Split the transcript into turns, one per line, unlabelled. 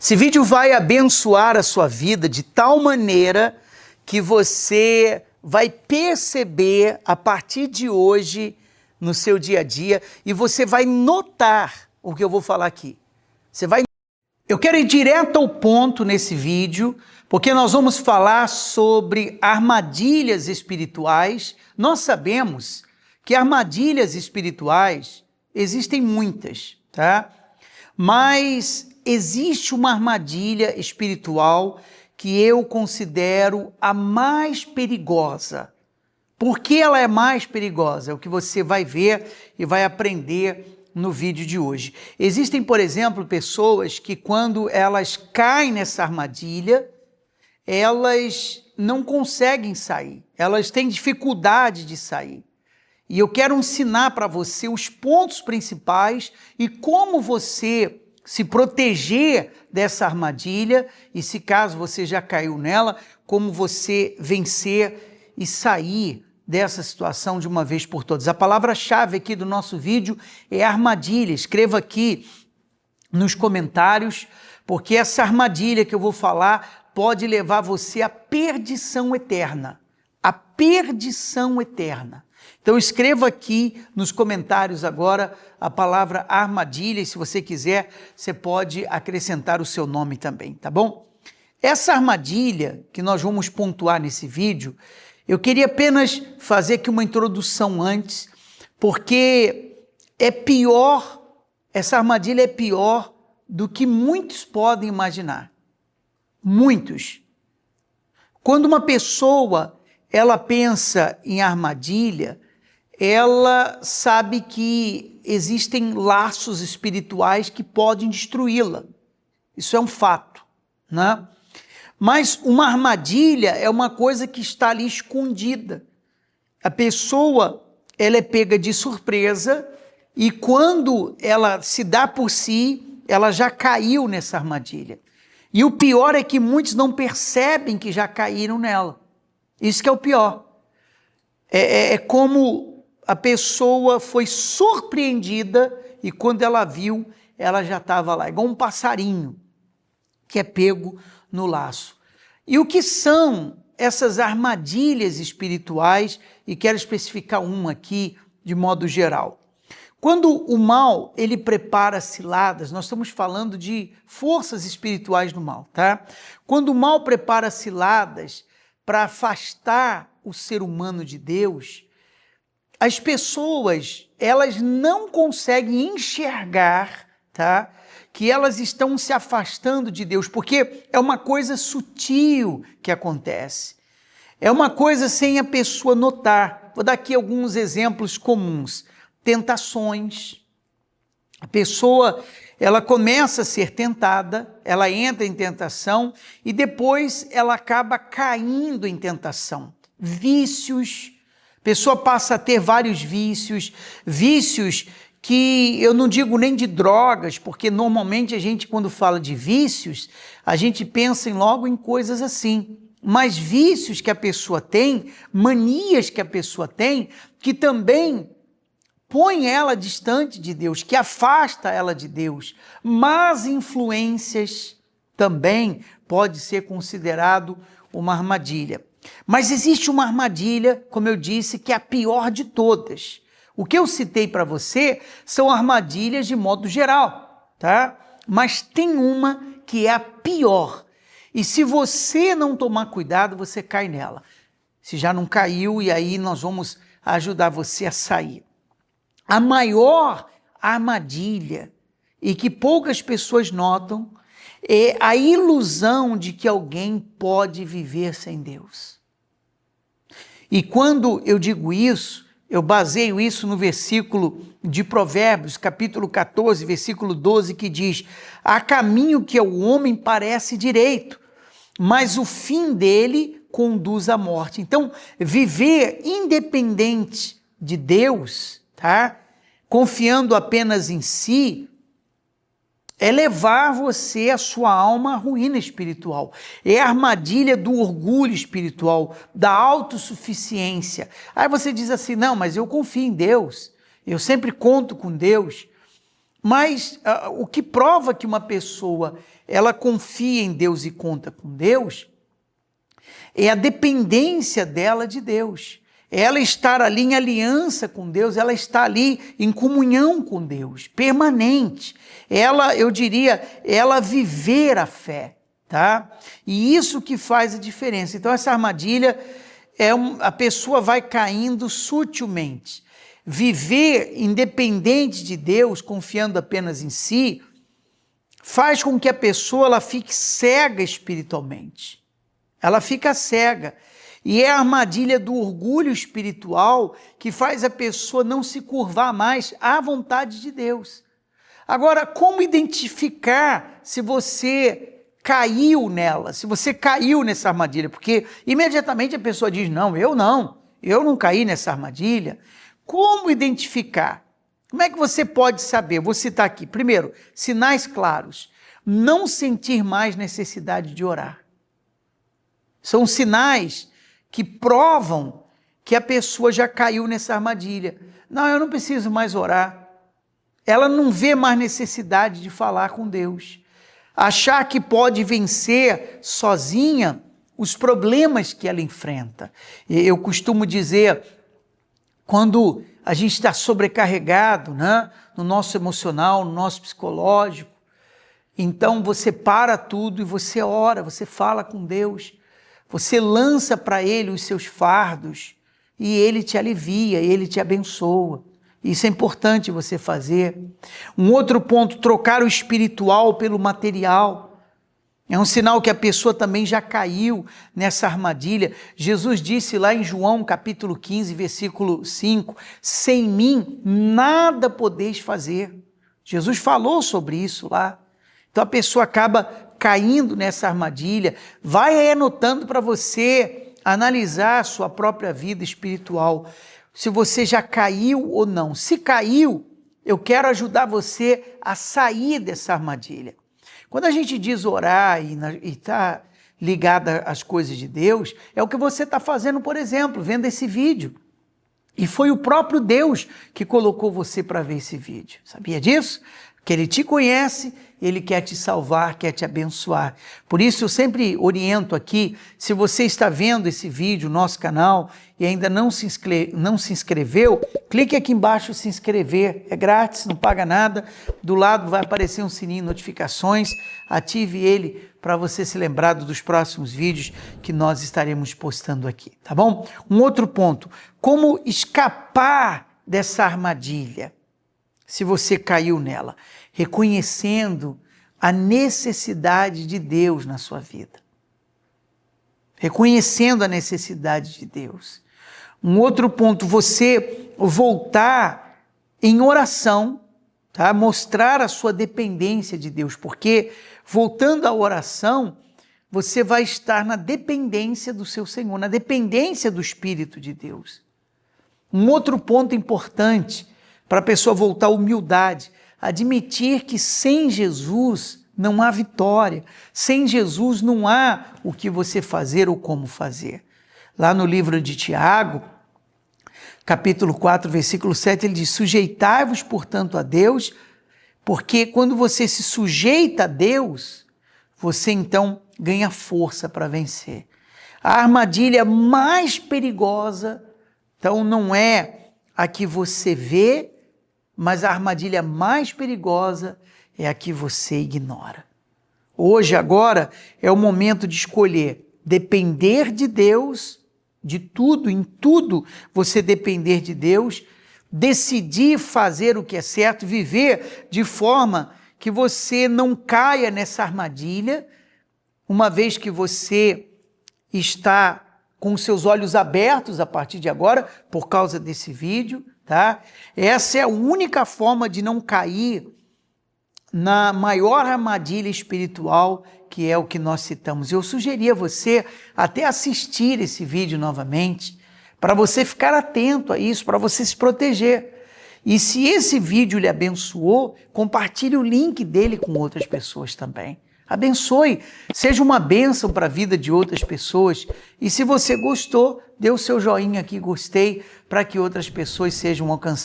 Esse vídeo vai abençoar a sua vida de tal maneira que você vai perceber a partir de hoje no seu dia a dia e você vai notar o que eu vou falar aqui. Eu quero ir direto ao ponto nesse vídeo, porque nós vamos falar sobre armadilhas espirituais. Nós sabemos que armadilhas espirituais existem muitas, tá? Mas existe uma armadilha espiritual que eu considero a mais perigosa. Por que ela é mais perigosa? É o que você vai ver e vai aprender no vídeo de hoje. Existem, por exemplo, pessoas que quando elas caem nessa armadilha, elas não conseguem sair, elas têm dificuldade de sair. E eu quero ensinar para você os pontos principais e como você se proteger dessa armadilha e, se caso você já caiu nela, como você vencer e sair dessa situação de uma vez por todas. A palavra-chave aqui do nosso vídeo é armadilha. Escreva aqui nos comentários, porque essa armadilha que eu vou falar pode levar você à perdição eterna. A perdição eterna. Então escreva aqui nos comentários agora a palavra armadilha e se você quiser, você pode acrescentar o seu nome também, tá bom? Essa armadilha que nós vamos pontuar nesse vídeo, eu queria apenas fazer aqui uma introdução antes, porque é pior, essa armadilha é pior do que muitos podem imaginar. Muitos. Quando uma pessoa, ela pensa em armadilha, ela sabe que existem laços espirituais que podem destruí-la. Isso é um fato, né? Mas uma armadilha é uma coisa que está ali escondida. A pessoa, ela é pega de surpresa e quando ela se dá por si, ela já caiu nessa armadilha. E o pior é que muitos não percebem que já caíram nela. Isso que é o pior. É como a pessoa foi surpreendida e quando ela viu, ela já estava lá, igual um passarinho que é pego no laço. E o que são essas armadilhas espirituais? E quero especificar uma aqui de modo geral. Quando o mal, ele prepara ciladas, nós estamos falando de forças espirituais do mal, tá? Quando o mal prepara ciladas para afastar o ser humano de Deus, as pessoas, elas não conseguem enxergar, tá? Que elas estão se afastando de Deus, porque é uma coisa sutil que acontece. É uma coisa sem a pessoa notar. Vou dar aqui alguns exemplos comuns. Tentações. A pessoa, ela começa a ser tentada, ela entra em tentação e depois ela acaba caindo em tentação. Vícios. A pessoa passa a ter vários vícios, vícios que eu não digo nem de drogas, porque normalmente a gente quando fala de vícios, a gente pensa logo em coisas assim, mas vícios que a pessoa tem, manias que a pessoa tem, que também põe ela distante de Deus, que afasta ela de Deus, más influências também pode ser considerado uma armadilha. Mas existe uma armadilha, como eu disse, que é a pior de todas. O que eu citei para você são armadilhas de modo geral, tá? Mas tem uma que é a pior. E se você não tomar cuidado, você cai nela. Se já não caiu, e aí nós vamos ajudar você a sair. A maior armadilha, e que poucas pessoas notam, é a ilusão de que alguém pode viver sem Deus. E quando eu digo isso, eu baseio isso no versículo de Provérbios, capítulo 14, versículo 12, que diz: há caminho que ao homem parece direito, mas o fim dele conduz à morte. Então, viver independente de Deus, tá? Confiando apenas em si, é levar você, a sua alma, à ruína espiritual. É a armadilha do orgulho espiritual, da autossuficiência. Aí você diz assim, não, mas eu confio em Deus, eu sempre conto com Deus. Mas o que prova que uma pessoa ela confia em Deus e conta com Deus é a dependência dela de Deus. Ela estar ali em aliança com Deus, ela está ali em comunhão com Deus, permanente. Eu diria, ela viver a fé, tá? E isso que faz a diferença. Então essa armadilha, a pessoa vai caindo sutilmente. Viver independente de Deus, confiando apenas em si, faz com que a pessoa ela fique cega espiritualmente. Ela fica cega. E é a armadilha do orgulho espiritual que faz a pessoa não se curvar mais à vontade de Deus. Agora, como identificar se você caiu nela, se você caiu nessa armadilha? Porque imediatamente a pessoa diz, não eu não caí nessa armadilha. Como identificar? Como é que você pode saber? Vou citar aqui. Primeiro, sinais claros. Não sentir mais necessidade de orar. São sinais que provam que a pessoa já caiu nessa armadilha. Não, eu não preciso mais orar. Ela não vê mais necessidade de falar com Deus. Achar que pode vencer sozinha os problemas que ela enfrenta. Eu costumo dizer, quando a gente está sobrecarregado, né, no nosso emocional, no nosso psicológico, então você para tudo e você ora, você fala com Deus. Você lança para Ele os seus fardos e Ele te alivia, Ele te abençoa. Isso é importante você fazer. Um outro ponto, trocar o espiritual pelo material. É um sinal que a pessoa também já caiu nessa armadilha. Jesus disse lá em João capítulo 15, versículo 5, sem mim nada podeis fazer. Jesus falou sobre isso lá. Então a pessoa acaba caindo nessa armadilha. Vai aí anotando para você analisar a sua própria vida espiritual, se você já caiu ou não. Se caiu, eu quero ajudar você a sair dessa armadilha. Quando a gente diz orar e está ligada às coisas de Deus, é o que você está fazendo, por exemplo, vendo esse vídeo. E foi o próprio Deus que colocou você para ver esse vídeo. Sabia disso? Que Ele te conhece, Ele quer te salvar, quer te abençoar. Por isso eu sempre oriento aqui, se você está vendo esse vídeo, nosso canal, e ainda não se inscreveu, clique aqui embaixo se inscrever, é grátis, não paga nada. Do lado vai aparecer um sininho de notificações, ative ele para você se lembrar dos próximos vídeos que nós estaremos postando aqui, tá bom? Um outro ponto, como escapar dessa armadilha? Se você caiu nela, reconhecendo a necessidade de Deus na sua vida. Reconhecendo a necessidade de Deus. Um outro ponto, você voltar em oração, tá? Mostrar a sua dependência de Deus, porque voltando à oração, você vai estar na dependência do seu Senhor, na dependência do Espírito de Deus. Um outro ponto importante, para a pessoa voltar à humildade, admitir que sem Jesus não há vitória, sem Jesus não há o que você fazer ou como fazer. Lá no livro de Tiago, capítulo 4, versículo 7, ele diz, sujeitai-vos, portanto, a Deus, porque quando você se sujeita a Deus, você então ganha força para vencer. A armadilha mais perigosa, então, não é a que você vê, mas a armadilha mais perigosa é a que você ignora. Hoje, agora, é o momento de escolher depender de Deus, de tudo, em tudo você depender de Deus, decidir fazer o que é certo, viver de forma que você não caia nessa armadilha, uma vez que você está com os seus olhos abertos a partir de agora, por causa desse vídeo, tá? Essa é a única forma de não cair na maior armadilha espiritual, que é o que nós citamos. Eu sugeri a você até assistir esse vídeo novamente, para você ficar atento a isso, para você se proteger. E se esse vídeo lhe abençoou, compartilhe o link dele com outras pessoas também. Abençoe, seja uma bênção para a vida de outras pessoas. E se você gostou, dê o seu joinha aqui, gostei, para que outras pessoas sejam alcançadas.